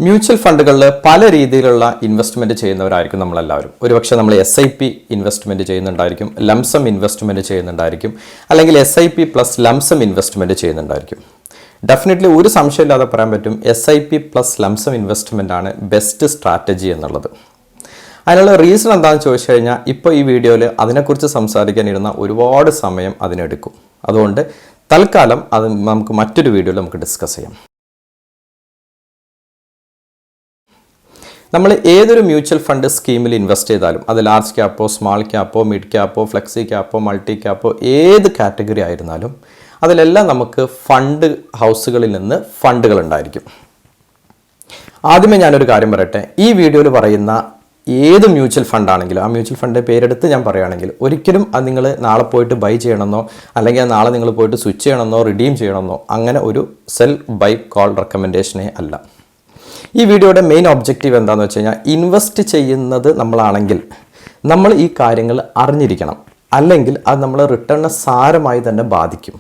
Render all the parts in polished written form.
Mutual ഫണ്ടുകളിൽ പല രീതിയിലുള്ള investment ചെയ്യുന്നവരായിരിക്കും നമ്മളെല്ലാവരും. ഒരുപക്ഷെ നമ്മൾ SIP ഇൻവെസ്റ്റ്മെൻറ്റ് ചെയ്യുന്നുണ്ടായിരിക്കും, ലംസം ഇൻവെസ്റ്റ്മെൻറ്റ് ചെയ്യുന്നുണ്ടായിരിക്കും, അല്ലെങ്കിൽ SIP പ്ലസ് ലംസം ഇൻവെസ്റ്റ്മെൻറ്റ് ചെയ്യുന്നുണ്ടായിരിക്കും. ഡെഫിനറ്റ്ലി ഒരു സംശയമില്ലാതെ പറയാൻ പറ്റും SIP പ്ലസ് ലംസം ഇൻവെസ്റ്റ്മെൻ്റ് ആണ് ബെസ്റ്റ് സ്ട്രാറ്റജി എന്നുള്ളത്. അതിനുള്ള റീസൺ എന്താണെന്ന് ചോദിച്ചു കഴിഞ്ഞാൽ ഇപ്പോൾ ഈ വീഡിയോയിൽ അതിനെക്കുറിച്ച് സംസാരിക്കാനിരുന്ന ഒരുപാട് സമയം അതിനെടുക്കും. അതുകൊണ്ട് തൽക്കാലം അത് നമുക്ക് മറ്റൊരു വീഡിയോയിൽ നമുക്ക് ഡിസ്കസ് ചെയ്യാം. നമ്മൾ ഏതൊരു മ്യൂച്വൽ ഫണ്ട് സ്കീമിൽ ഇൻവെസ്റ്റ് ചെയ്താലും അത് ലാർജ് ക്യാപ്പോ സ്മാൾ ക്യാപ്പോ മിഡ് ക്യാപ്പോ ഫ്ലെക്സി ക്യാപ്പോ മൾട്ടി ക്യാപ്പോ ഏത് കാറ്റഗറി ആയിരുന്നാലും അതിലെല്ലാം നമുക്ക് ഫണ്ട് ഹൗസുകളിൽ നിന്ന് ഫണ്ടുകൾ ഉണ്ടായിരിക്കും. ആദ്യമേ ഞാനൊരു കാര്യം പറയട്ടെ, ഈ വീഡിയോയിൽ പറയുന്ന ഏത് മ്യൂച്വൽ ഫണ്ടാണെങ്കിലും ആ മ്യൂച്വൽ ഫണ്ടിൻ്റെ പേരെടുത്ത് ഞാൻ പറയുകയാണെങ്കിൽ ഒരിക്കലും അത് നിങ്ങൾ നാളെ പോയിട്ട് ബൈ ചെയ്യണമെന്നോ അല്ലെങ്കിൽ നാളെ നിങ്ങൾ പോയിട്ട് സ്വിച്ച് ചെയ്യണമെന്നോ റിഡീം ചെയ്യണമെന്നോ അങ്ങനെ ഒരു സെൽ ബൈ കോൾ റെക്കമെൻഡേഷനേ അല്ല. ഈ വീഡിയോയുടെ മെയിൻ ഒബ്ജക്റ്റീവ് എന്താണെന്ന് വെച്ച് കഴിഞ്ഞാൽ ഇൻവെസ്റ്റ് ചെയ്യുന്നത് നമ്മളാണെങ്കിൽ നമ്മൾ ഈ കാര്യങ്ങൾ അറിഞ്ഞിരിക്കണം, അല്ലെങ്കിൽ അത് നമ്മൾ റിട്ടേണിനെ സാരമായി തന്നെ ബാധിക്കും.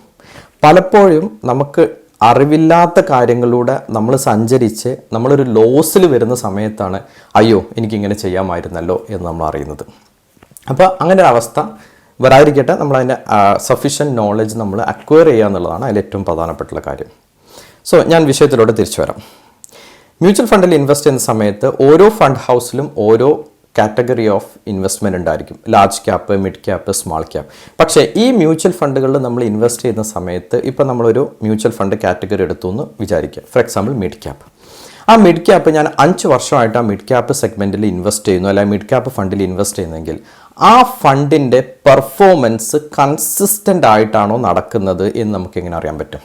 പലപ്പോഴും നമുക്ക് അറിവില്ലാത്ത കാര്യങ്ങളിലൂടെ നമ്മൾ സഞ്ചരിച്ച് നമ്മളൊരു ലോസിൽ വരുന്ന സമയത്താണ് അയ്യോ എനിക്കിങ്ങനെ ചെയ്യാമായിരുന്നല്ലോ എന്ന് നമ്മൾ അറിയുന്നത്. അപ്പോൾ അങ്ങനെ ഒരു അവസ്ഥ വരാതിരിക്കട്ടെ, നമ്മളതിൻ്റെ സഫീഷ്യൻറ്റ് നോളജ് നമ്മൾ അക്വയർ ചെയ്യുക എന്നുള്ളതാണ് അതിൽ ഏറ്റവും പ്രധാനപ്പെട്ടുള്ള കാര്യം. സോ ഞാൻ വിഷയത്തിലോട്ട് തിരിച്ചു വരാം. മ്യൂച്വൽ ഫണ്ടിൽ ഇൻവെസ്റ്റ് ചെയ്യുന്ന സമയത്ത് ഓരോ ഫണ്ട് ഹൗസിലും ഓരോ കാറ്റഗറി ഓഫ് ഇൻവെസ്റ്റ്മെൻറ്റ് ഉണ്ടായിരിക്കും. Large cap, mid cap, small cap. പക്ഷേ ഈ മ്യൂച്വൽ ഫണ്ടുകളിൽ നമ്മൾ ഇൻവെസ്റ്റ് ചെയ്യുന്ന സമയത്ത് ഇപ്പോൾ നമ്മളൊരു മ്യൂച്വൽ ഫണ്ട് കാറ്റഗറി എടുത്തു എന്ന് വിചാരിക്കുക. For example mid cap. ആ മിഡ് ക്യാപ്പ് ഞാൻ 5 വർഷമായിട്ട് ആ മിഡ് ക്യാപ്പ് സെഗ്മെൻറ്റിൽ ഇൻവെസ്റ്റ് ചെയ്യുന്നു, അല്ലെങ്കിൽ മിഡ് ക്യാപ്പ് ഫണ്ടിൽ ഇൻവെസ്റ്റ് ചെയ്യുന്നെങ്കിൽ ആ ഫണ്ടിൻ്റെ പെർഫോമൻസ് കൺസിസ്റ്റൻ്റ് ആയിട്ടാണോ നടക്കുന്നത് എന്ന് നമുക്കെങ്ങനെ അറിയാൻ പറ്റും?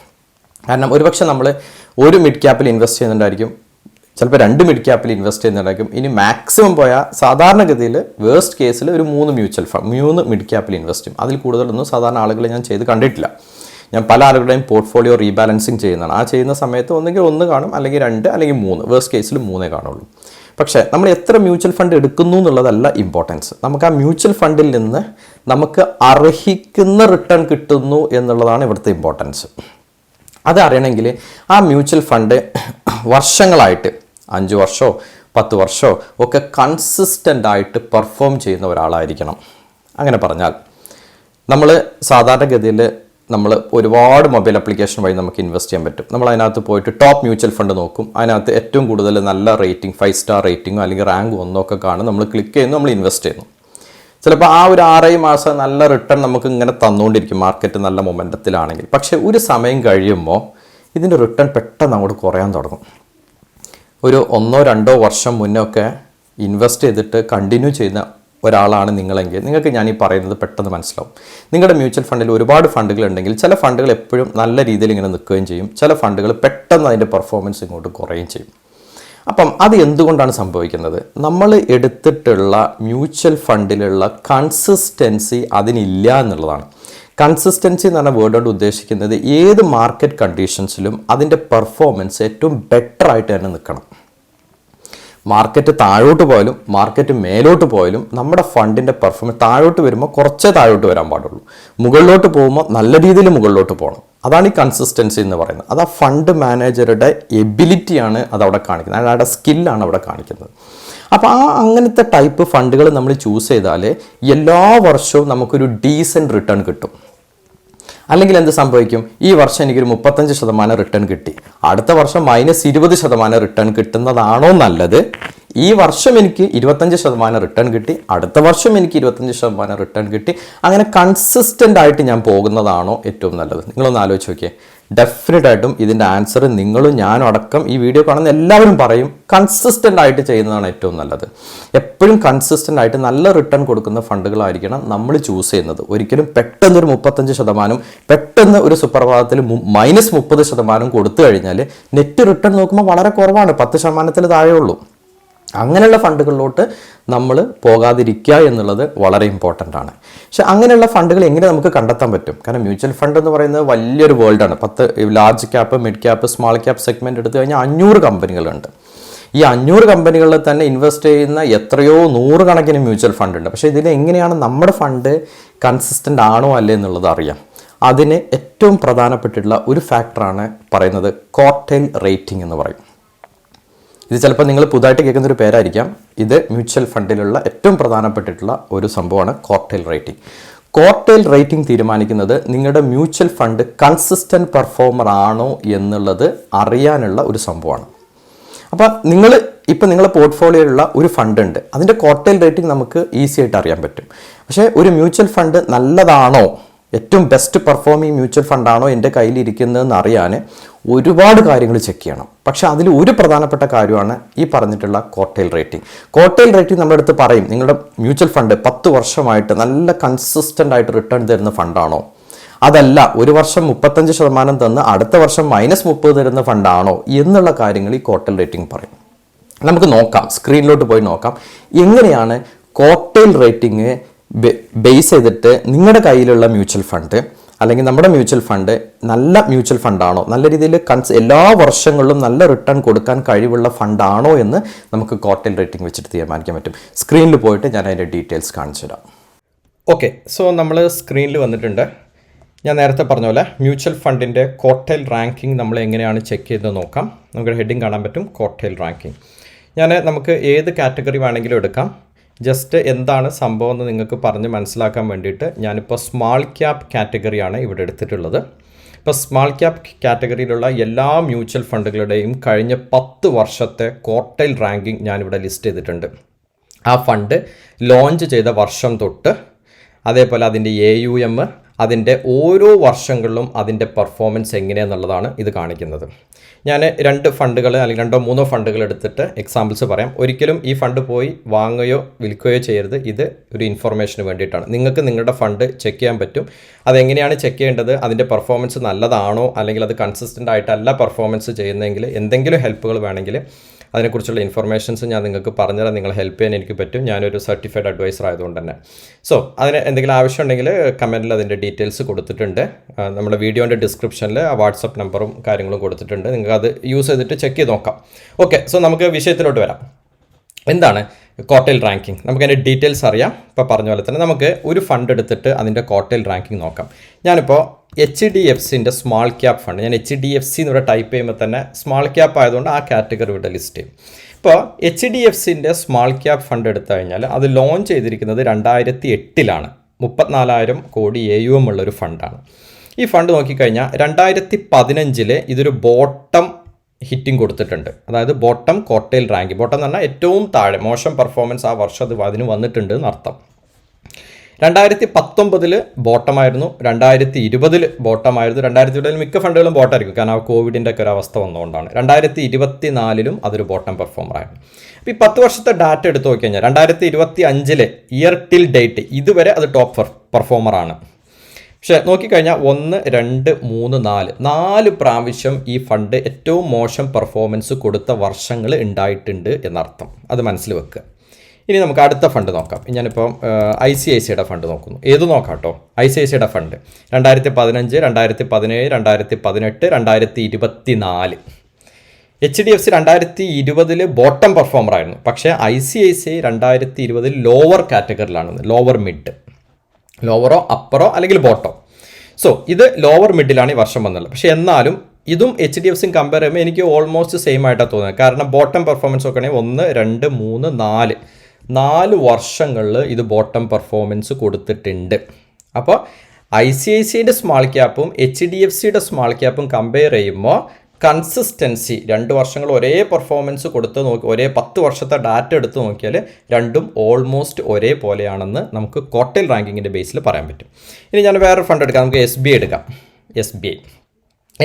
കാരണം ഒരുപക്ഷെ നമ്മൾ ഒരു മിഡ് ക്യാപ്പിൽ ഇൻവെസ്റ്റ് ചെയ്യുന്നുണ്ടായിരിക്കും, ചിലപ്പോൾ 2 മിഡ് ക്യാപ്പിൽ ഇൻവെസ്റ്റ് ചെയ്യുന്നുണ്ടായിരിക്കും. ഇനി മാക്സിമം പോയാൽ സാധാരണഗതിയിൽ വേഴ്സ്റ്റ് കേസിൽ ഒരു 3 മിഡ് ക്യാപ്പിൽ ഇൻവെസ്റ്റ് ചെയ്യും. അതിൽ കൂടുതലൊന്നും സാധാരണ ആളുകൾ ഞാൻ ചെയ്ത് കണ്ടിട്ടില്ല. ഞാൻ പല ആളുകളുടെയും പോർട്ട്ഫോളിയോ റീബാലൻസിങ് ചെയ്യുന്നതാണ്. ആ ചെയ്യുന്ന സമയത്ത് ഒന്നെങ്കിൽ 1 കാണും, അല്ലെങ്കിൽ 2, അല്ലെങ്കിൽ 3. വേഴ്സ്റ്റ് കേസിൽ 3 കാണുള്ളൂ. പക്ഷേ നമ്മൾ എത്ര മ്യൂച്വൽ ഫണ്ട് എടുക്കുന്നു എന്നുള്ളതല്ല ഇമ്പോർട്ടൻസ്. നമുക്ക് ആ മ്യൂച്വൽ ഫണ്ടിൽ നിന്ന് നമുക്ക് അർഹിക്കുന്ന റിട്ടേൺ കിട്ടുന്നു എന്നുള്ളതാണ് ഇവിടുത്തെ ഇമ്പോർട്ടൻസ്. അത് അറിയണമെങ്കിൽ ആ മ്യൂച്വൽ ഫണ്ട് വർഷങ്ങളായിട്ട് 5 വർഷമോ 10 വർഷമോ ഒക്കെ കൺസിസ്റ്റൻ്റ് ആയിട്ട് പെർഫോം ചെയ്യുന്ന ഒരാളായിരിക്കണം. അങ്ങനെ പറഞ്ഞാൽ നമ്മൾ സാധാരണഗതിയിൽ നമ്മൾ ഒരുപാട് മൊബൈൽ ആപ്ലിക്കേഷൻ വഴി നമുക്ക് ഇൻവെസ്റ്റ് ചെയ്യാൻ പറ്റും. നമ്മൾ അതിനകത്ത് പോയിട്ട് ടോപ്പ് മ്യൂച്വൽ ഫണ്ട് നോക്കും. അതിനകത്ത് ഏറ്റവും കൂടുതൽ നല്ല റേറ്റിംഗ് 5 സ്റ്റാർ റേറ്റിംഗോ അല്ലെങ്കിൽ റാങ്ക് 1 ഒക്കെ കാണും. നമ്മൾ ക്ലിക്ക് ചെയ്യുന്നു, നമ്മൾ ഇൻവെസ്റ്റ് ചെയ്യുന്നു. ചിലപ്പോൾ ആ ഒരു 6 മാസം നല്ല റിട്ടേൺ നമുക്ക് ഇങ്ങനെ തന്നുകൊണ്ടിരിക്കും, മാർക്കറ്റ് നല്ല മൊമെൻറ്റത്തിലാണെങ്കിൽ. പക്ഷേ ഒരു സമയം കഴിയുമ്പോൾ ഇതിൻ്റെ റിട്ടേൺ പെട്ടെന്ന് അങ്ങോട്ട് കുറയാൻ തുടങ്ങും. ഒരു 1-2 വർഷം മുന്നേ ഒക്കെ ഇൻവെസ്റ്റ് ചെയ്തിട്ട് കണ്ടിന്യൂ ചെയ്യുന്ന ഒരാളാണ് നിങ്ങളെങ്കിൽ നിങ്ങൾക്ക് ഞാൻ ഈ പറയുന്നത് പെട്ടെന്ന് മനസ്സിലാവും. നിങ്ങളുടെ മ്യൂച്വൽ ഫണ്ടിൽ ഒരുപാട് ഫണ്ടുകൾ ഉണ്ടെങ്കിൽ ചില ഫണ്ടുകൾ എപ്പോഴും നല്ല രീതിയിൽ ഇങ്ങനെ നിൽക്കുകയും ചെയ്യും, ചില ഫണ്ടുകൾ പെട്ടെന്ന് അതിൻ്റെ പെർഫോമൻസ് ഇങ്ങോട്ട് കുറയുകയും ചെയ്യും. അപ്പം അത് എന്തുകൊണ്ടാണ് സംഭവിക്കുന്നത്? നമ്മൾ എടുത്തിട്ടുള്ള മ്യൂച്വൽ ഫണ്ടിലുള്ള കൺസിസ്റ്റൻസി അതിനില്ല എന്നുള്ളതാണ്. കൺസിസ്റ്റൻസി എന്ന് പറഞ്ഞ വേർഡ് കൊണ്ട് ഉദ്ദേശിക്കുന്നത് ഏത് മാർക്കറ്റ് കണ്ടീഷൻസിലും അതിൻ്റെ പെർഫോമൻസ് ഏറ്റവും ബെറ്റർ ആയിട്ട് തന്നെ നിൽക്കണം. മാർക്കറ്റ് താഴോട്ട് പോയാലും മാർക്കറ്റ് മേലോട്ട് പോയാലും നമ്മുടെ ഫണ്ടിൻ്റെ പെർഫോമൻസ് താഴോട്ട് വരുമ്പോൾ കുറച്ചേ താഴോട്ട് വരാൻ പാടുള്ളൂ, മുകളിലോട്ട് പോകുമ്പോൾ നല്ല രീതിയിൽ മുകളിലോട്ട് പോകണം. അതാണ് ഈ കൺസിസ്റ്റൻസി എന്ന് പറയുന്നത്. അത് ആ ഫണ്ട് മാനേജറുടെ എബിലിറ്റിയാണ് അതവിടെ കാണിക്കുന്നത്, അയാളുടെ സ്കില്ലാണ് അവിടെ കാണിക്കുന്നത്. അപ്പോൾ അങ്ങനത്തെ ടൈപ്പ് ഫണ്ടുകൾ നമ്മൾ ചൂസ് ചെയ്താൽ എല്ലാ വർഷവും നമുക്കൊരു ഡീസൻറ്റ് റിട്ടേൺ കിട്ടും. അല്ലെങ്കിൽ എന്ത് സംഭവിക്കും? ഈ വർഷം എനിക്കൊരു 35% റിട്ടേൺ കിട്ടി, അടുത്ത വർഷം -20% റിട്ടേൺ കിട്ടുന്നതാണോ നല്ലത്? ഈ വർഷം എനിക്ക് 25% റിട്ടേൺ കിട്ടി, അടുത്ത വർഷം എനിക്ക് 25% റിട്ടേൺ കിട്ടി, അങ്ങനെ കൺസിസ്റ്റൻ്റ് ആയിട്ട് ഞാൻ പോകുന്നതാണോ ഏറ്റവും നല്ലത്? നിങ്ങളൊന്ന് ആലോചിച്ച് നോക്കിയേ. ഡെഫിനറ്റ് ആയിട്ടും ഇതിൻ്റെ ആൻസർ നിങ്ങളും ഞാനും അടക്കം ഈ വീഡിയോ കാണുന്ന എല്ലാവരും പറയും കൺസിസ്റ്റൻ്റ് ആയിട്ട് ചെയ്യുന്നതാണ് ഏറ്റവും നല്ലത്. എപ്പോഴും കൺസിസ്റ്റൻ്റ് ആയിട്ട് നല്ല റിട്ടേൺ കൊടുക്കുന്ന ഫണ്ടുകളായിരിക്കണം നമ്മൾ ചൂസ് ചെയ്യുന്നത്. ഒരിക്കലും പെട്ടെന്ന് ഒരു 35%, പെട്ടെന്ന് ഒരു സുപ്രഭാതത്തിൽ -30% കൊടുത്തു കഴിഞ്ഞാൽ നെറ്റ് റിട്ടേൺ നോക്കുമ്പോൾ വളരെ കുറവാണ്, 10% താഴെയുള്ളൂ. അങ്ങനെയുള്ള ഫണ്ടുകളിലോട്ട് നമ്മൾ പോകാതിരിക്കുക എന്നുള്ളത് വളരെ ഇമ്പോർട്ടൻ്റ് ആണ്. പക്ഷെ അങ്ങനെയുള്ള ഫണ്ടുകൾ എങ്ങനെ നമുക്ക് കണ്ടെത്താൻ പറ്റും? കാരണം മ്യൂച്വൽ ഫണ്ട് എന്ന് പറയുന്നത് വലിയൊരു വേൾഡാണ്. 10 large cap, mid cap, small cap segment എടുത്തു കഴിഞ്ഞാൽ 500 കമ്പനികളുണ്ട്. ഈ 500 കമ്പനികളിൽ തന്നെ ഇൻവെസ്റ്റ് ചെയ്യുന്ന എത്രയോ 100 കണക്കിന് മ്യൂച്വൽ ഫണ്ട് ഉണ്ട്. പക്ഷേ ഇതിൽ എങ്ങനെയാണ് നമ്മുടെ ഫണ്ട് കൺസിസ്റ്റൻ്റ് ആണോ അല്ലേ എന്നുള്ളത് അറിയാം. അതിന് ഏറ്റവും പ്രധാനപ്പെട്ടിട്ടുള്ള ഒരു ഫാക്ടറാണ് പറയുന്നത് ക്വാർട്ടൈൽ റേറ്റിംഗ് എന്ന് പറയും. ഇത് ചിലപ്പോൾ നിങ്ങൾ പുതുതായിട്ട് കേൾക്കുന്ന ഒരു പേരായിരിക്കാം. ഇത് മ്യൂച്വൽ ഫണ്ടിലുള്ള ഏറ്റവും പ്രധാനപ്പെട്ടിട്ടുള്ള ഒരു സംഭവമാണ് ക്വാർട്ടൈൽ റേറ്റിംഗ്. ക്വാർട്ടൈൽ റേറ്റിംഗ് തീരുമാനിക്കുന്നത് നിങ്ങളുടെ മ്യൂച്വൽ ഫണ്ട് കൺസിസ്റ്റൻറ്റ് പെർഫോമർ ആണോ എന്നുള്ളത് അറിയാനുള്ള ഒരു സംഭവമാണ്. അപ്പോൾ നിങ്ങളുടെ പോർട്ട്ഫോളിയോയിലുള്ള ഒരു ഫണ്ട് ഉണ്ട്, അതിൻ്റെ ക്വാർട്ടൈൽ റേറ്റിംഗ് നമുക്ക് ഈസി ആയിട്ട് അറിയാൻ പറ്റും. പക്ഷേ ഒരു മ്യൂച്വൽ ഫണ്ട് നല്ലതാണോ, ഏറ്റവും ബെസ്റ്റ് പെർഫോമിങ് മ്യൂച്വൽ ഫണ്ടാണോ എൻ്റെ കയ്യിലിരിക്കുന്നതെന്ന് അറിയാൻ ഒരുപാട് കാര്യങ്ങൾ ചെക്ക് ചെയ്യണം. പക്ഷേ അതിൽ ഒരു പ്രധാനപ്പെട്ട കാര്യമാണ് ഈ പറഞ്ഞിട്ടുള്ള ക്വാർട്ടൈൽ റേറ്റിംഗ്. ക്വാർട്ടൈൽ റേറ്റിംഗ് നമ്മുടെ അടുത്ത് പറയും നിങ്ങളുടെ മ്യൂച്വൽ ഫണ്ട് 10 വർഷമായിട്ട് നല്ല കൺസിസ്റ്റൻ്റ് ആയിട്ട് റിട്ടേൺ തരുന്ന ഫണ്ടാണോ, അതല്ല ഒരു വർഷം 35% തന്ന് അടുത്ത വർഷം -30 തരുന്ന ഫണ്ടാണോ എന്നുള്ള കാര്യങ്ങൾ ഈ ക്വാർട്ടൈൽ റേറ്റിംഗ് പറയും. നമുക്ക് നോക്കാം, സ്ക്രീനിലോട്ട് പോയി നോക്കാം എങ്ങനെയാണ് ക്വാർട്ടൈൽ റേറ്റിംഗ് ബേസ് ചെയ്തിട്ട് നിങ്ങളുടെ കയ്യിലുള്ള മ്യൂച്വൽ ഫണ്ട് അല്ലെങ്കിൽ നമ്മുടെ മ്യൂച്വൽ ഫണ്ട് നല്ല മ്യൂച്വൽ ഫണ്ടാണോ, നല്ല രീതിയിൽ എല്ലാ വർഷങ്ങളിലും നല്ല റിട്ടേൺ കൊടുക്കാൻ കഴിവുള്ള ഫണ്ടാണോ എന്ന് നമുക്ക് ക്വാർട്ടൈൽ റേറ്റിംഗ് വെച്ചിട്ട് തീരുമാനിക്കാൻ പറ്റും. സ്ക്രീനിൽ പോയിട്ട് ഞാൻ അതിൻ്റെ ഡീറ്റെയിൽസ് കാണിച്ചു തരാം. ഓക്കെ, സോ നമ്മൾ സ്ക്രീനിൽ വന്നിട്ടുണ്ട്. ഞാൻ നേരത്തെ പറഞ്ഞ പോലെ മ്യൂച്വൽ ഫണ്ടിൻ്റെ ക്വാർട്ടൈൽ റാങ്കിങ് നമ്മൾ എങ്ങനെയാണ് ചെക്ക് ചെയ്ത് നോക്കാം. നമുക്ക് ഹെഡിങ് കാണാൻ പറ്റും, ക്വാർട്ടൈൽ റാങ്കിങ്. നമുക്ക് ഏത് കാറ്റഗറി വേണമെങ്കിലും എടുക്കാം. ജസ്റ്റ് എന്താണ് സംഭവം എന്ന് നിങ്ങൾക്ക് പറഞ്ഞ് മനസ്സിലാക്കാൻ വേണ്ടിയിട്ട് ഞാനിപ്പോൾ സ്മാൾ ക്യാപ് കാറ്റഗറിയാണ് ഇവിടെ എടുത്തിട്ടുള്ളത്. ഇപ്പോൾ സ്മാൾ ക്യാപ് കാറ്റഗറിയിലുള്ള എല്ലാ മ്യൂച്വൽ ഫണ്ടുകളുടെയും കഴിഞ്ഞ 10 വർഷത്തെ ക്വാർട്ടൈൽ റാങ്കിങ് ഞാനിവിടെ ലിസ്റ്റ് ചെയ്തിട്ടുണ്ട്. ആ ഫണ്ട് ലോഞ്ച് ചെയ്ത വർഷം തൊട്ട്, അതേപോലെ അതിൻ്റെ AUM, അതിൻ്റെ ഓരോ വർഷങ്ങളിലും അതിൻ്റെ പെർഫോമൻസ് എങ്ങനെയാണെന്നുള്ളതാണ് ഇത് കാണിക്കുന്നത്. ഞാൻ 2 ഫണ്ടുകൾ അല്ലെങ്കിൽ 2-3 ഫണ്ടുകൾ എടുത്തിട്ട് എക്സാമ്പിൾസ് പറയാം. ഒരിക്കലും ഈ ഫണ്ട് പോയി വാങ്ങുകയോ വിൽക്കുകയോ ചെയ്യരുത്. ഇത് ഒരു ഇൻഫർമേഷന് വേണ്ടിയിട്ടാണ്. നിങ്ങൾക്ക് നിങ്ങളുടെ ഫണ്ട് ചെക്ക് ചെയ്യാൻ പറ്റും. അതെങ്ങനെയാണ് ചെക്ക് ചെയ്യേണ്ടത്, അതിൻ്റെ പെർഫോമൻസ് നല്ലതാണോ അല്ലെങ്കിൽ അത് കൺസിസ്റ്റൻ്റ് ആയിട്ടല്ല പെർഫോമൻസ് ചെയ്യുന്നതെങ്കിൽ എന്തെങ്കിലും ഹെൽപ്പുകൾ വേണമെങ്കിൽ അതിനെക്കുറിച്ചുള്ള ഇൻഫർമേഷൻസ് ഞാൻ നിങ്ങൾക്ക് പറഞ്ഞുതരാൻ, നിങ്ങളെ ഹെൽപ്പ് ചെയ്യാൻ എനിക്ക് പറ്റും. ഞാനൊരു സർട്ടിഫൈഡ് അഡ്വൈസർ ആയതുകൊണ്ട് തന്നെ. സോ അതിന് എന്തെങ്കിലും ആവശ്യമുണ്ടെങ്കിൽ കമൻറ്റിൽ അതിൻ്റെ ഡീറ്റെയിൽസ് കൊടുത്തിട്ടുണ്ട്. നമ്മുടെ വീഡിയോൻ്റെ ഡിസ്ക്രിപ്ഷനിൽ ആ വാട്സപ്പ് നമ്പറും കാര്യങ്ങളും കൊടുത്തിട്ടുണ്ട്. നിങ്ങൾക്ക് അത് യൂസ് ചെയ്തിട്ട് ചെക്ക് ചെയ്ത് നോക്കാം. ഓക്കെ, സോ നമുക്ക് വിഷയത്തിലോട്ട് വരാം. എന്താണ് ക്വാർട്ടൈൽ റാങ്കിങ്? നമുക്കതിൻ്റെ ഡീറ്റെയിൽസ് അറിയാം. ഇപ്പോൾ പറഞ്ഞ പോലെ തന്നെ നമുക്ക് ഒരു ഫണ്ട് എടുത്തിട്ട് അതിൻ്റെ ക്വാർട്ടൈൽ റാങ്കിങ് നോക്കാം. ഞാനിപ്പോൾ HDFCൻ്റെ സ്മാൾ ക്യാപ് ഫണ്ട്, ഞാൻ HDFC എന്നിവിടെ ടൈപ്പ് ചെയ്യുമ്പോൾ തന്നെ സ്മാൾ ക്യാപ്പ് ആയതുകൊണ്ട് ആ കാറ്റഗറി ഇവിടെ ലിസ്റ്റ് ചെയ്യും. ഇപ്പോൾ HDFCൻ്റെ സ്മാൾ ക്യാപ് ഫണ്ട് എടുത്തു കഴിഞ്ഞാൽ അത് ലോഞ്ച് ചെയ്തിരിക്കുന്നത് 2008 34,000 കോടി AUM ഉള്ളൊരു ഫണ്ടാണ്. ഈ ഫണ്ട് നോക്കിക്കഴിഞ്ഞാൽ 2015 ഇതൊരു ബോട്ടം ഹിറ്റിംഗ് കൊടുത്തിട്ടുണ്ട്. അതായത് ബോട്ടം ക്വാർട്ടൈൽ റാങ്കിങ്, ബോട്ടം എന്ന് പറഞ്ഞാൽ ഏറ്റവും താഴെ മോശം പെർഫോമൻസ് ആ വർഷം അതിന് വന്നിട്ടുണ്ട് എന്നർത്ഥം. 2019 ബോട്ടമായിരുന്നു, 2020 ബോട്ടമായിരുന്നു. 2020 മിക്ക ഫണ്ടുകളും ബോട്ടമായിരിക്കും, കാരണം ആ കോവിഡിൻ്റെ ഒക്കെ ഒരു അവസ്ഥ വന്നുകൊണ്ടാണ്. 2024 അതൊരു ബോട്ടം പെർഫോമറായിരുന്നു. അപ്പോൾ ഈ 10 വർഷത്തെ ഡാറ്റ എടുത്ത് നോക്കി കഴിഞ്ഞാൽ 2025 ഇയർ ടിൽ ഡേറ്റ് ഇതുവരെ അത് ടോപ്പ് പെർഫോമറാണ്. പക്ഷേ നോക്കിക്കഴിഞ്ഞാൽ 1, 2, 3, 4 പ്രാവശ്യം ഈ ഫണ്ട് ഏറ്റവും മോശം പെർഫോമൻസ് കൊടുത്ത വർഷങ്ങൾ ഉണ്ടായിട്ടുണ്ട് എന്നർത്ഥം. അത് മനസ്സിൽ വെക്കുക. ഇനി നമുക്ക് അടുത്ത ഫണ്ട് നോക്കാം. ഞാനിപ്പം ICICIയുടെ ഫണ്ട് നോക്കുന്നു. ഏത് നോക്കാം കേട്ടോ, ICICIയുടെ ഫണ്ട് 2015, 2017, 2018, 2024. HDFC 2020 ബോട്ടം പെർഫോമറായിരുന്നു. പക്ഷേ ICICI 2020 ലോവർ കാറ്റഗറിയിലാണ്, ലോവർ മിഡ്, ലോവറോ അപ്പറോ അല്ലെങ്കിൽ ബോട്ടോ. സോ ഇത് ലോവർ മിഡിലാണ് ഈ വർഷം വന്നുള്ളത്. പക്ഷേ എന്നാലും ഇതും HDFC കമ്പയർ ചെയ്യുമ്പോൾ എനിക്ക് ഓൾമോസ്റ്റ് സെയിം ആയിട്ടാണ് തോന്നുന്നത്. കാരണം ബോട്ടം പെർഫോമൻസ് നോക്കുകയാണെങ്കിൽ 1, 2, 3, 4 വർഷങ്ങളിൽ ഇത് ബോട്ടം പെർഫോമൻസ് കൊടുത്തിട്ടുണ്ട്. അപ്പോൾ ICICIയുടെ സ്മാൾ ക്യാപ്പും HDFCയുടെ സ്മാൾ ക്യാപ്പും കമ്പയർ ചെയ്യുമ്പോൾ കൺസിസ്റ്റൻസി 2 വർഷങ്ങൾ ഒരേ പെർഫോമൻസ് കൊടുത്ത് നോക്കി, ഒരേ 10 വർഷത്തെ ഡാറ്റ എടുത്ത് നോക്കിയാൽ രണ്ടും ഓൾമോസ്റ്റ് ഒരേപോലെയാണെന്ന് നമുക്ക് ക്വാർട്ടൈൽ റാങ്കിങ്ങിൻ്റെ ബേസിൽ പറയാൻ പറ്റും. ഇനി ഞാൻ വേറൊരു ഫണ്ട് എടുക്കാം, നമുക്ക് SBI എടുക്കാം.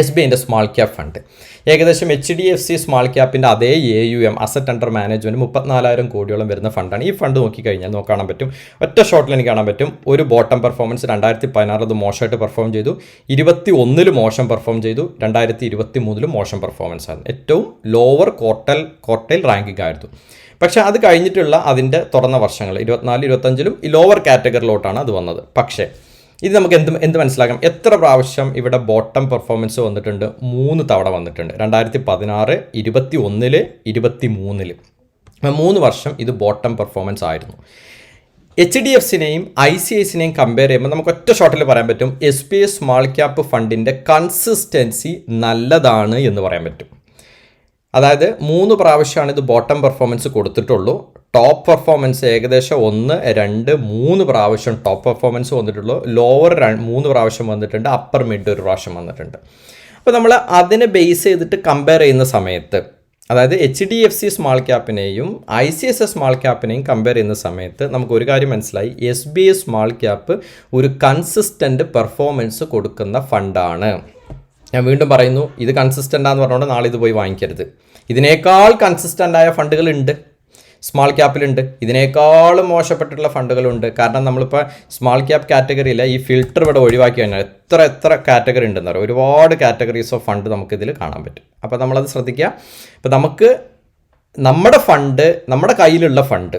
SBIൻ്റെ സ്മാൾ ക്യാപ് ഫണ്ട് ഏകദേശം HDFC സ്മാൾ ക്യാപ്പിൻ്റെ അതേ AUM അസറ്റ് അണ്ടർ മാനേജ്മെൻറ്റ് 34,000 കോടിയോളം വരുന്ന ഫണ്ടാണ്. ഈ ഫണ്ട് നോക്കിക്കഴിഞ്ഞാൽ കാണാൻ പറ്റും, ഒറ്റ ഷോട്ടിൽ എനിക്ക് കാണാൻ പറ്റും ഒരു ബോട്ടം പെർഫോമൻസ് 2016 അത് മോശമായിട്ട് പെർഫോം ചെയ്തു, 2021 മോശം പെർഫോം ചെയ്തു, 2023 മോശം പെർഫോമൻസ് ആയിരുന്നു. ഏറ്റവും ലോവർ ക്വാർട്ടൈൽ റാങ്കിങ് ആയിരുന്നു. പക്ഷേ അത് കഴിഞ്ഞിട്ടുള്ള അതിൻ്റെ തുറന്ന വർഷങ്ങൾ 24, 25 ഈ ലോവർ കാറ്റഗറിയിലോട്ടാണ് അത് വന്നത്. പക്ഷേ ഇത് നമുക്ക് എന്ത് മനസ്സിലാക്കാം, എത്ര പ്രാവശ്യം ഇവിടെ ബോട്ടം പെർഫോമൻസ് വന്നിട്ടുണ്ട്? 3 തവണ വന്നിട്ടുണ്ട്. 2016, 21, 23. 3 വർഷം ഇത് ബോട്ടം പെർഫോമൻസ് ആയിരുന്നു. HDFCനെയും ICICIനെയും കമ്പയർ ചെയ്യുമ്പോൾ നമുക്ക് ഒറ്റ ഷോട്ടിൽ പറയാൻ പറ്റും SBI സ്മാൾ ക്യാപ്പ് ഫണ്ടിൻ്റെ കൺസിസ്റ്റൻസി നല്ലതാണ് എന്ന് പറയാൻ പറ്റും. അതായത് 3 പ്രാവശ്യമാണ് ഇത് ബോട്ടം പെർഫോമൻസ് കൊടുത്തിട്ടുള്ളൂ. ടോപ്പ് പെർഫോമൻസ് ഏകദേശം 1, 2, 3 പ്രാവശ്യം ടോപ്പ് പെർഫോമൻസ് വന്നിട്ടുള്ളൂ. ലോവർ 3 പ്രാവശ്യം വന്നിട്ടുണ്ട്. അപ്പർ മിഡ് 1 പ്രാവശ്യം വന്നിട്ടുണ്ട്. അപ്പോൾ നമ്മൾ അതിനെ ബേസ് ചെയ്തിട്ട് കമ്പയർ ചെയ്യുന്ന സമയത്ത്, അതായത് HDFC സ്മാൾ ക്യാപ്പിനെയും ICICI സ്മാൾ ക്യാപ്പിനെയും കമ്പയർ ചെയ്യുന്ന സമയത്ത് നമുക്ക് ഒരു കാര്യം മനസ്സിലായി. SBI സ്മാൾ ക്യാപ്പ് ഒരു കൺസിസ്റ്റൻ്റ് പെർഫോമൻസ് കൊടുക്കുന്ന ഫണ്ടാണ്. ഞാൻ വീണ്ടും പറയുന്നു, ഇത് കൺസിസ്റ്റൻ്റാന്ന് പറഞ്ഞുകൊണ്ട് നാളെ ഇത് പോയി വാങ്ങിക്കരുത്. ഇതിനേക്കാൾ കൺസിസ്റ്റൻ്റായ ഫണ്ടുകളുണ്ട്, സ്മാൾ ക്യാപ്പിലുണ്ട്. ഇതിനേക്കാളും മോശപ്പെട്ടിട്ടുള്ള ഫണ്ടുകളുണ്ട്. കാരണം നമ്മളിപ്പോൾ സ്മാൾ ക്യാപ്പ് കാറ്റഗറിയിലെ ഈ ഫിൽട്ടർ ഇവിടെ ഒഴിവാക്കി കഴിഞ്ഞാൽ എത്ര കാറ്റഗറി ഉണ്ടെന്ന് പറയും. ഒരുപാട് കാറ്റഗറീസ് ഓഫ് ഫണ്ട് നമുക്കിതിൽ കാണാൻ പറ്റും. അപ്പോൾ നമ്മളത് ശ്രദ്ധിക്കുക. ഇപ്പോൾ നമുക്ക് നമ്മുടെ കയ്യിലുള്ള ഫണ്ട്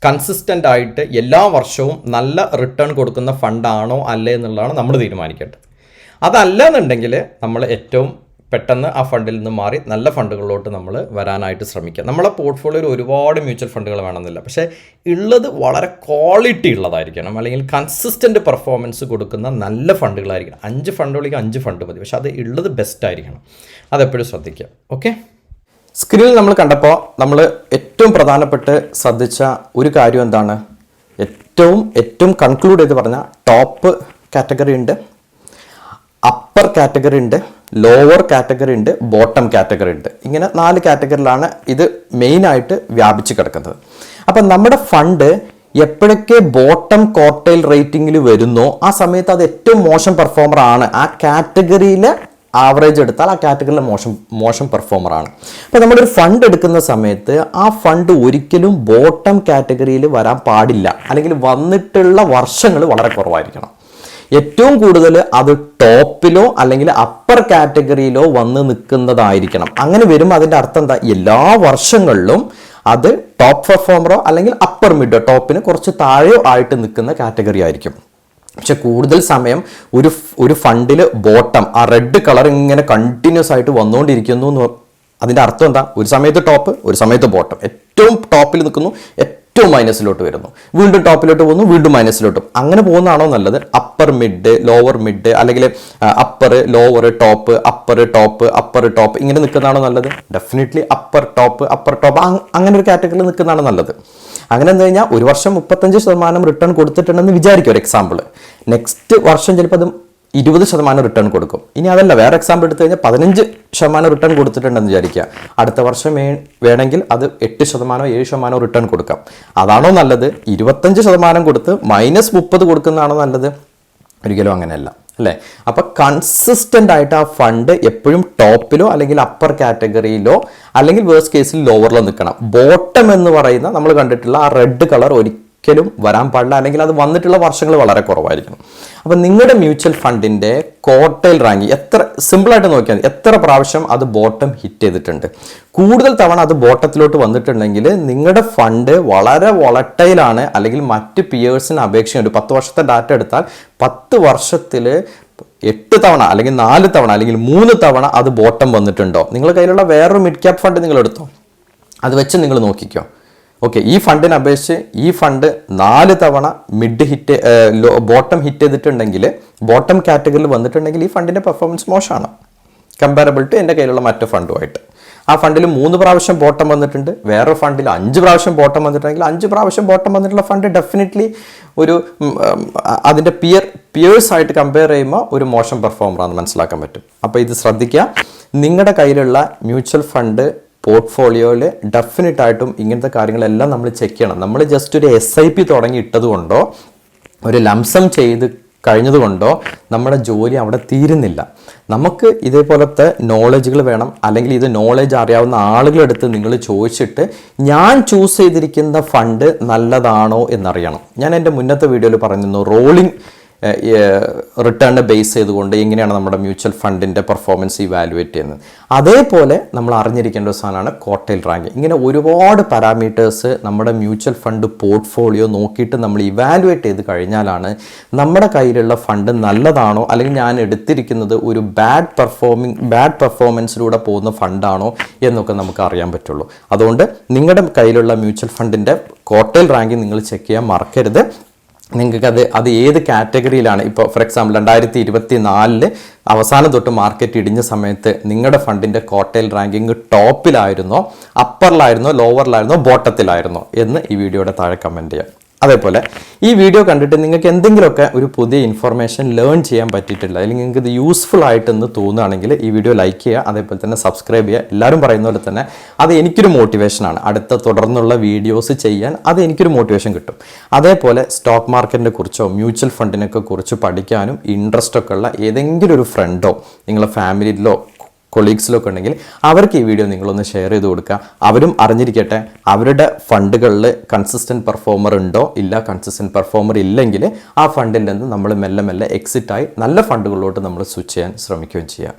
കൺസിസ്റ്റൻ്റ് ആയിട്ട് എല്ലാ വർഷവും നല്ല റിട്ടേൺ കൊടുക്കുന്ന ഫണ്ടാണോ അല്ലേ എന്നുള്ളതാണ് നമ്മൾ തീരുമാനിക്കേണ്ടത്. അതല്ല എന്നുണ്ടെങ്കിൽ നമ്മൾ ഏറ്റവും പെട്ടെന്ന് ആ ഫണ്ടിൽ നിന്ന് മാറി നല്ല ഫണ്ടുകളിലോട്ട് നമ്മൾ വരാനായിട്ട് ശ്രമിക്കുക. നമ്മളെ പോർട്ട്ഫോളിയോയിൽ ഒരുപാട് മ്യൂച്വൽ ഫണ്ടുകൾ വേണമെന്നില്ല, പക്ഷേ ഉള്ളത് വളരെ ക്വാളിറ്റി ഉള്ളതായിരിക്കണം, അല്ലെങ്കിൽ കൺസിസ്റ്റൻ്റ് പെർഫോമൻസ് കൊടുക്കുന്ന നല്ല ഫണ്ടുകളായിരിക്കണം. 5 ഫണ്ടുകളിലേക്ക് 5 ഫണ്ട് മതി, പക്ഷേ അത് ഉള്ളത് ബെസ്റ്റ് ആയിരിക്കണം. അതെപ്പോഴും ശ്രദ്ധിക്കുക. ഓക്കെ, സ്ക്രീനിൽ നമ്മൾ കണ്ടപ്പോൾ നമ്മൾ ഏറ്റവും പ്രധാനപ്പെട്ട് ശ്രദ്ധിച്ച ഒരു കാര്യം എന്താണ്? ഏറ്റവും കൺക്ലൂഡ് ചെയ്ത് പറഞ്ഞാൽ ടോപ്പ് കാറ്റഗറി ഉണ്ട്, അപ്പർ കാറ്റഗറി ഉണ്ട്, ലോവർ കാറ്റഗറി ഉണ്ട്, ബോട്ടം കാറ്റഗറി ഉണ്ട്. ഇങ്ങനെ 4 കാറ്റഗറിയിലാണ് ഇത് മെയിനായിട്ട് വ്യാപിച്ച് കിടക്കുന്നത്. അപ്പം നമ്മുടെ ഫണ്ട് എപ്പോഴൊക്കെ ബോട്ടം ക്വാർട്ടൈൽ റേറ്റിംഗിൽ വരുന്നോ ആ സമയത്ത് അത് ഏറ്റവും മോശം പെർഫോമർ ആണ്. ആ കാറ്റഗറിയിലെ ആവറേജ് എടുത്താൽ ആ കാറ്റഗറിയിലെ മോശം പെർഫോമർ ആണ്. അപ്പോൾ നമ്മളൊരു ഫണ്ട് എടുക്കുന്ന സമയത്ത് ആ ഫണ്ട് ഒരിക്കലും ബോട്ടം കാറ്റഗറിയിൽ വരാൻ പാടില്ല, അല്ലെങ്കിൽ വന്നിട്ടുള്ള വർഷങ്ങൾ വളരെ കുറവായിരിക്കണം. ഏറ്റവും കൂടുതൽ അത് ടോപ്പിലോ അല്ലെങ്കിൽ അപ്പർ കാറ്റഗറിയിലോ വന്ന് നിൽക്കുന്നതായിരിക്കണം. അങ്ങനെ വരുമ്പോൾ അതിൻ്റെ അർത്ഥം എന്താ? എല്ലാ വർഷങ്ങളിലും അത് ടോപ്പ് പെർഫോമറോ അല്ലെങ്കിൽ അപ്പർ മിഡോ ടോപ്പിന് കുറച്ച് താഴെയോ ആയിട്ട് നിൽക്കുന്ന കാറ്റഗറി ആയിരിക്കും. പക്ഷെ കൂടുതൽ സമയം ഒരു ഫണ്ടിൽ ബോട്ടം ആ റെഡ് കളർ ഇങ്ങനെ കണ്ടിന്യൂസ് ആയിട്ട് വന്നുകൊണ്ടിരിക്കുന്നു എന്ന് അതിൻ്റെ അർത്ഥം എന്താ? ഒരു സമയത്ത് ടോപ്പ്, ഒരു സമയത്ത് ബോട്ടം. ഏറ്റവും ടോപ്പിൽ നിൽക്കുന്നു, ഏറ്റവും മൈനസിലോട്ട് വരുന്നു, വീണ്ടും ടോപ്പിലോട്ട് പോകുന്നു, വീണ്ടും മൈനസിലോട്ടും. അങ്ങനെ പോകുന്നതാണോ നല്ലത്? അപ്പർ മിഡ്, ലോവർ മിഡ്, അല്ലെങ്കിൽ upper lower top, upper top, upper top, ഇങ്ങനെ നിൽക്കുന്നതാണോ നല്ലത്? ഡെഫിനറ്റ്ലി അപ്പർ ടോപ്പ് അങ്ങനെ ഒരു കാറ്റഗറിയിൽ നിൽക്കുന്നതാണ് നല്ലത്. അങ്ങനെ എന്ന് കഴിഞ്ഞാൽ ഒരു വർഷം 35% റിട്ടേൺ കൊടുത്തിട്ടുണ്ടെന്ന് വിചാരിക്കും ഒരു എക്സാമ്പിൾ. നെക്സ്റ്റ് വർഷം ചിലപ്പോൾ അത് 20% റിട്ടേൺ കൊടുക്കും. ഇനി അതല്ല, വേറെ എക്സാമ്പിൾ എടുത്തു കഴിഞ്ഞാൽ 15% റിട്ടേൺ കൊടുത്തിട്ടുണ്ടെന്ന് വിചാരിക്കുക. അടുത്ത വർഷം വേണമെങ്കിൽ അത് 8%, 7% റിട്ടേൺ കൊടുക്കാം. അതാണോ നല്ലത്? 25% കൊടുത്ത് -30 കൊടുക്കുന്നതാണോ നല്ലത്? ഒരിക്കലും അങ്ങനെയല്ല, അല്ലേ? അപ്പോൾ കൺസിസ്റ്റൻ്റ് ആയിട്ട് ആ ഫണ്ട് എപ്പോഴും ടോപ്പിലോ അല്ലെങ്കിൽ അപ്പർ കാറ്റഗറിയിലോ അല്ലെങ്കിൽ വേഴ്സ്റ്റ് കേസിൽ ലോവറിലോ നിൽക്കണം. ബോട്ടം എന്ന് പറയുന്ന നമ്മൾ കണ്ടിട്ടുള്ള ആ റെഡ് കളർ ഒരിക്കലും വരാൻ പാടില്ല, അല്ലെങ്കിൽ അത് വന്നിട്ടുള്ള വർഷങ്ങൾ വളരെ കുറവായിരിക്കണം. അപ്പം നിങ്ങളുടെ മ്യൂച്വൽ ഫണ്ടിൻ്റെ ക്വാർട്ടൈൽ റാങ്കിങ് സിമ്പിളായിട്ട് നോക്കിയാൽ എത്ര പ്രാവശ്യം അത് ബോട്ടം ഹിറ്റ് ചെയ്തിട്ടുണ്ട്. കൂടുതൽ തവണ അത് ബോട്ടത്തിലോട്ട് വന്നിട്ടുണ്ടെങ്കിൽ നിങ്ങളുടെ ഫണ്ട് വളരെ വോളറ്റൈലാണ്, അല്ലെങ്കിൽ മറ്റ് പിയേഴ്സിന് അപേക്ഷിച്ച് ഒരു 10 വർഷത്തെ ഡാറ്റ എടുത്താൽ 10 വർഷത്തിൽ 8 തവണ അല്ലെങ്കിൽ 4 തവണ അല്ലെങ്കിൽ 3 തവണ അത് ബോട്ടം വന്നിട്ടുണ്ടോ? നിങ്ങളുടെ കയ്യിലുള്ള വേറൊരു മിഡ് ക്യാപ് ഫണ്ട് നിങ്ങൾ എടുത്തോ, അത് വെച്ച് നിങ്ങൾ നോക്കിക്കോ. ഓക്കെ, ഈ ഫണ്ടിനെ അപേക്ഷിച്ച് ഈ ഫണ്ട് 4 തവണ ബോട്ടം ഹിറ്റ് ചെയ്തിട്ടുണ്ടെങ്കിൽ, ബോട്ടം കാറ്റഗറിയിൽ വന്നിട്ടുണ്ടെങ്കിൽ ഈ ഫണ്ടിൻ്റെ പെർഫോമൻസ് മോശമാണ് കമ്പാരബിൾ ടു എൻ്റെ കയ്യിലുള്ള മറ്റു ഫണ്ടുമായിട്ട്. ആ ഫണ്ടിൽ 3 പ്രാവശ്യം ബോട്ടം വന്നിട്ടുണ്ട്, വേറെ ഫണ്ടിൽ 5 പ്രാവശ്യം ബോട്ടം വന്നിട്ടുണ്ടെങ്കിൽ 5 പ്രാവശ്യം ബോട്ടം വന്നിട്ടുള്ള ഫണ്ട് ഡെഫിനറ്റ്ലി ഒരു അതിൻ്റെ പിയേഴ്സായിട്ട് കമ്പയർ ചെയ്യുമ്പോൾ ഒരു മോശം പെർഫോമറാണെന്ന് മനസ്സിലാക്കാൻ പറ്റും. അപ്പോൾ ഇത് ശ്രദ്ധിക്കുക. നിങ്ങളുടെ കയ്യിലുള്ള മ്യൂച്വൽ ഫണ്ട് പോർട്ട്ഫോളിയോയിൽ ഡെഫിനറ്റായിട്ടും ഇങ്ങനത്തെ കാര്യങ്ങളെല്ലാം നമ്മൾ ചെക്ക് ചെയ്യണം. നമ്മൾ ജസ്റ്റ് ഒരു SIP തുടങ്ങി ഇട്ടതുകൊണ്ടോ ഒരു ലംസം ചെയ്ത് കഴിഞ്ഞതുകൊണ്ടോ നമ്മുടെ ജോലി അവിടെ തീരുന്നില്ല. നമുക്ക് ഇതേപോലത്തെ നോളജുകൾ വേണം, അല്ലെങ്കിൽ ഇത് നോളജ് അറിയാവുന്ന ആളുകളെടുത്ത് നിങ്ങൾ ചോദിച്ചിട്ട് ഞാൻ ചൂസ് ചെയ്തിരിക്കുന്ന ഫണ്ട് നല്ലതാണോ എന്നറിയണം. ഞാൻ എൻ്റെ മുന്നത്തെ വീഡിയോയിൽ പറഞ്ഞിരുന്നു റോളിംഗ് റിട്ടേണിനെ ബേസ് ചെയ്തുകൊണ്ട് എങ്ങനെയാണ് നമ്മുടെ മ്യൂച്വൽ ഫണ്ടിൻ്റെ പെർഫോമൻസ് ഇവാലുവേറ്റ് ചെയ്യുന്നത്. അതേപോലെ നമ്മൾ അറിഞ്ഞിരിക്കേണ്ട ഒരു സാധനമാണ് ക്വാർട്ടൈൽ റാങ്കിങ്. ഇങ്ങനെ ഒരുപാട് പാരാമീറ്റേഴ്സ് നമ്മുടെ മ്യൂച്വൽ ഫണ്ട് പോർട്ട്ഫോളിയോ നോക്കിയിട്ട് നമ്മൾ ഇവാലുവേറ്റ് ചെയ്ത് കഴിഞ്ഞാലാണ് നമ്മുടെ കയ്യിലുള്ള ഫണ്ട് നല്ലതാണോ, അല്ലെങ്കിൽ ഞാൻ എടുത്തിരിക്കുന്നത് ഒരു ബാഡ് പെർഫോമൻസിലൂടെ പോകുന്ന ഫണ്ടാണോ എന്നൊക്കെ നമുക്ക് അറിയാൻ പറ്റുള്ളൂ. അതുകൊണ്ട് നിങ്ങളുടെ കയ്യിലുള്ള മ്യൂച്വൽ ഫണ്ടിൻ്റെ ക്വാർട്ടൈൽ റാങ്കിങ് നിങ്ങൾ ചെക്ക് ചെയ്യാൻ മറക്കരുത്. നിങ്ങൾക്ക് അത് ഏത് കാറ്റഗറിയിലാണ്, ഇപ്പോൾ ഫോർ എക്സാമ്പിൾ 2024 അവസാനം തൊട്ട് മാർക്കറ്റ് ഇടിഞ്ഞ സമയത്ത് നിങ്ങളുടെ ഫണ്ടിൻ്റെ ക്വാർട്ടൈൽ റാങ്കിങ് ടോപ്പിലായിരുന്നോ, അപ്പറിലായിരുന്നോ, ലോവറിലായിരുന്നോ, ബോട്ടത്തിലായിരുന്നോ എന്ന് ഈ വീഡിയോയുടെ താഴെ കമൻറ്റ് ചെയ്യാം. അതേപോലെ ഈ വീഡിയോ കണ്ടിട്ട് നിങ്ങൾക്ക് എന്തെങ്കിലുമൊക്കെ ഒരു പുതിയ ഇൻഫർമേഷൻ ലേൺ ചെയ്യാൻ പറ്റിയിട്ടില്ല, അല്ലെങ്കിൽ നിങ്ങൾക്ക് ഇത് യൂസ്ഫുൾ ആയിട്ടെന്ന് തോന്നുകയാണെങ്കിൽ ഈ വീഡിയോ ലൈക്ക് ചെയ്യുക, അതേപോലെ തന്നെ സബ്സ്ക്രൈബ് ചെയ്യുക. എല്ലാവരും പറയുന്ന പോലെ തന്നെ അത് എനിക്കൊരു മോട്ടിവേഷനാണ്, അടുത്ത തുടർന്നുള്ള വീഡിയോസ് ചെയ്യാൻ അത് എനിക്കൊരു മോട്ടിവേഷൻ കിട്ടും. അതേപോലെ സ്റ്റോക്ക് മാർക്കറ്റിനെ കുറിച്ചോ മ്യൂച്വൽ ഫണ്ടിനൊക്കെ കുറിച്ച് പഠിക്കാനും ഇൻട്രസ്റ്റ് ഒക്കെ ഉള്ള ഏതെങ്കിലും ഒരു ഫ്രണ്ടോ നിങ്ങളുടെ ഫാമിലിയിലോ കൊളീഗ്സിലൊക്കെ ഉണ്ടെങ്കിൽ അവർക്ക് ഈ വീഡിയോ നിങ്ങളൊന്ന് ഷെയർ ചെയ്ത് കൊടുക്കുക. അവരും അറിഞ്ഞിരിക്കട്ടെ അവരുടെ ഫണ്ടുകളിൽ കൺസിസ്റ്റൻറ്റ് പെർഫോമർ ഉണ്ടോ ഇല്ല. കൺസിസ്റ്റൻറ്റ് പെർഫോമർ ഇല്ലെങ്കിൽ ആ ഫണ്ടിൽ നിന്ന് നമ്മൾ മെല്ലെ മെല്ലെ എക്സിറ്റായി നല്ല ഫണ്ടുകളിലോട്ട് നമ്മൾ സ്വിച്ച് ചെയ്യാൻ ശ്രമിക്കുകയും ചെയ്യുക.